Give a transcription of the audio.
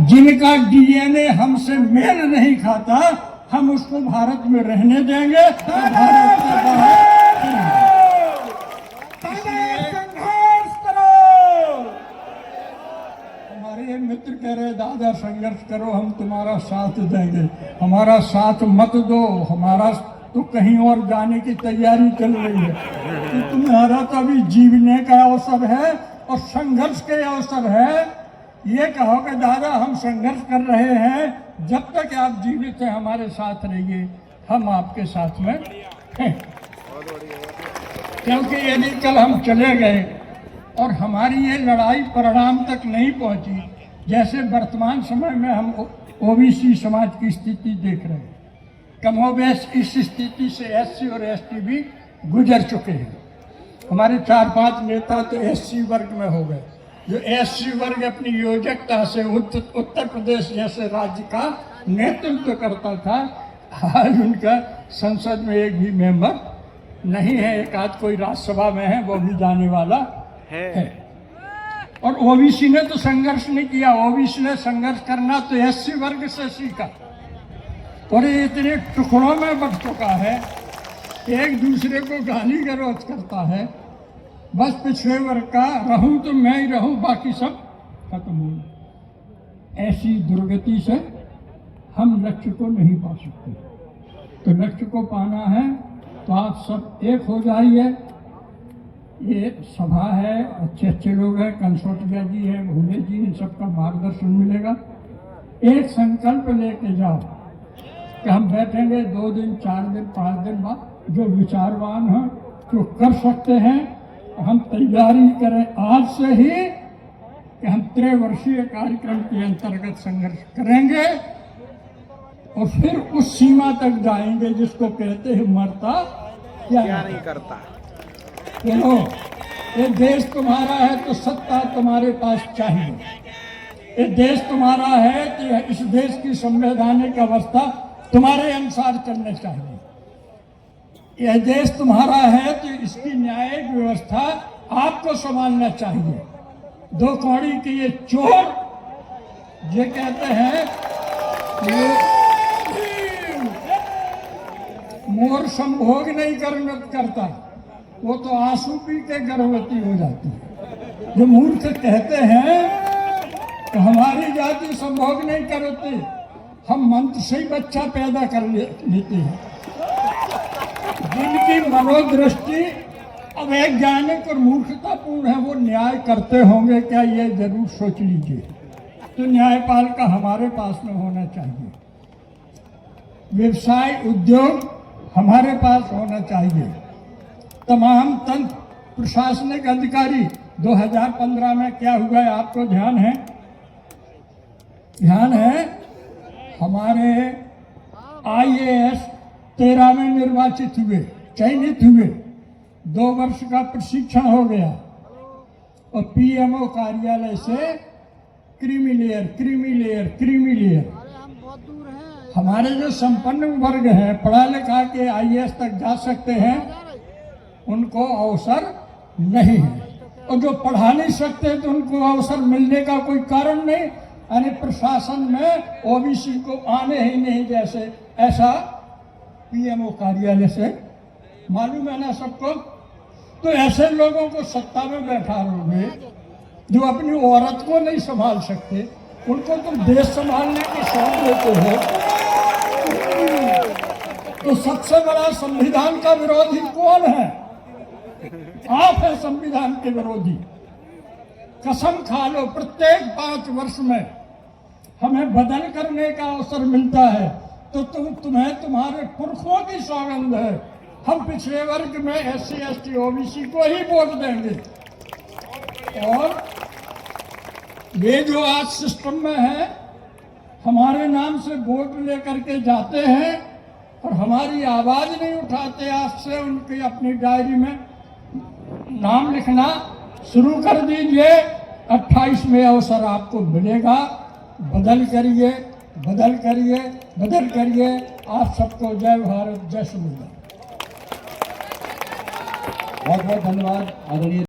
जिनका डीएनए हमसे मेल नहीं खाता, हम उसको भारत में रहने देंगे और भारत के बाहर संघर्ष करो। हमारे मित्र कह रहे दादा संघर्ष करो, हम तुम्हारा साथ देंगे। हमारा साथ मत दो, हमारा तो कहीं और जाने की तैयारी चल रही है। तो तुम्हारा तो अभी जीवने का अवसर है और संघर्ष के अवसर है। ये कहो कि दादा हम संघर्ष कर रहे हैं, जब तक आप जीवित हैं हमारे साथ रहिए, हम आपके साथ में हैं। क्योंकि यदि कल हम चले गए और हमारी ये लड़ाई परिणाम तक नहीं पहुंची, जैसे वर्तमान समय में हम ओबीसी समाज की स्थिति देख रहे हैं, कमोबेश इस स्थिति से एससी और एसटी भी गुजर चुके हैं। हमारे 4-5 नेता तो एससी वर्ग में हो गए। जो एससी वर्ग अपनी योजकता से उत्तर प्रदेश जैसे राज्य का नेतृत्व करता था, आज उनका संसद में एक भी मेंबर नहीं है। एक आध कोई राज्यसभा में है, वो भी जाने वाला है। और ओबीसी ने तो संघर्ष नहीं किया। ओबीसी ने संघर्ष करना तो एससी वर्ग से सीखा और ये इतने टुकड़ों में बट चुका है, एक दूसरे को गाली गलौज करता है। बस पिछड़े वर्ग का रहूं तो मैं ही रहूं, बाकी सब खत्म हो। ऐसी दुर्गति से हम लक्ष्य को नहीं पा सकते। तो लक्ष्य को पाना है तो आप सब एक हो जाइए। ये सभा है, अच्छे अच्छे लोग हैं, कंसोटिया जी है, भूले जी, इन सबका मार्गदर्शन मिलेगा। एक संकल्प लेके जाओ कि हम बैठेंगे 2 दिन, 4 दिन, 5 दिन बाद, जो विचारवान हैं, जो कर सकते हैं, हम तैयारी करें आज से ही कि हम त्रिवर्षीय कार्यक्रम के अंतर्गत संघर्ष करेंगे और फिर उस सीमा तक जाएंगे जिसको कहते हैं मरता क्या नहीं करता। चलो, ये देश तुम्हारा है तो सत्ता तुम्हारे पास चाहिए। ये देश तुम्हारा है तो इस देश की संवैधानिक अवस्था तुम्हारे अनुसार चलने चाहिए। यह देश तुम्हारा है तो इसकी न्यायिक व्यवस्था आपको संभालना चाहिए। 2 कौड़ी के ये चोर ये कहते हैं मोर संभोग नहीं करता, वो तो आंसू पी के गर्भवती हो जाती है। जो मूर्ख कहते हैं कि हमारी जाति संभोग नहीं करती, हम मंत्र से ही बच्चा पैदा कर लेते हैं। जिनकी मनोदृष्टि अवैज्ञानिक और मूर्खतापूर्ण है, वो न्याय करते होंगे क्या, ये जरूर सोच लीजिए। तो न्यायपाल का हमारे पास में होना चाहिए। व्यवसाय उद्योग हमारे पास होना चाहिए। तमाम तंत्र प्रशासनिक अधिकारी 2015 में क्या हुआ है आपको ध्यान है? हमारे IAS 13 में निर्वाचित हुए, चयनित हुए, 2 वर्ष का प्रशिक्षण हो गया और PMO कार्यालय से क्रीमी लेयर हमारे जो संपन्न वर्ग हैं, पढ़ा लिखा के IAS तक जा सकते हैं, उनको अवसर नहीं है। और जो पढ़ा नहीं सकते तो उनको अवसर मिलने का कोई कारण नहीं। यानी प्रशासन में ओबीसी को आने ही नहीं जैसे, ऐसा PMO कार्यालय से मालूम है ना सबको। तो ऐसे लोगों को सत्ता में बैठा लोगे जो अपनी औरत को नहीं संभाल सकते, उनको तुम देश संभालने की सौंप देते हो। तो सबसे बड़ा संविधान का विरोधी कौन है? आप है संविधान के विरोधी। कसम खा लो, प्रत्येक 5 वर्ष में हमें बदल करने का अवसर मिलता है तो तुम्हें तुम्हारे पुरखों की सौगंध है, हम पिछड़े वर्ग में SC ST OBC को ही वोट देंगे। और ये जो आज सिस्टम में है, हमारे नाम से वोट लेकर के जाते हैं और हमारी आवाज नहीं उठाते। आज से उनकी अपनी डायरी में नाम लिखना शुरू कर दीजिए। 28 में अवसर आपको मिलेगा। बदल करिए। आप सबको जय भारत, जय श्री राम। बहुत बहुत धन्यवाद आदरणीय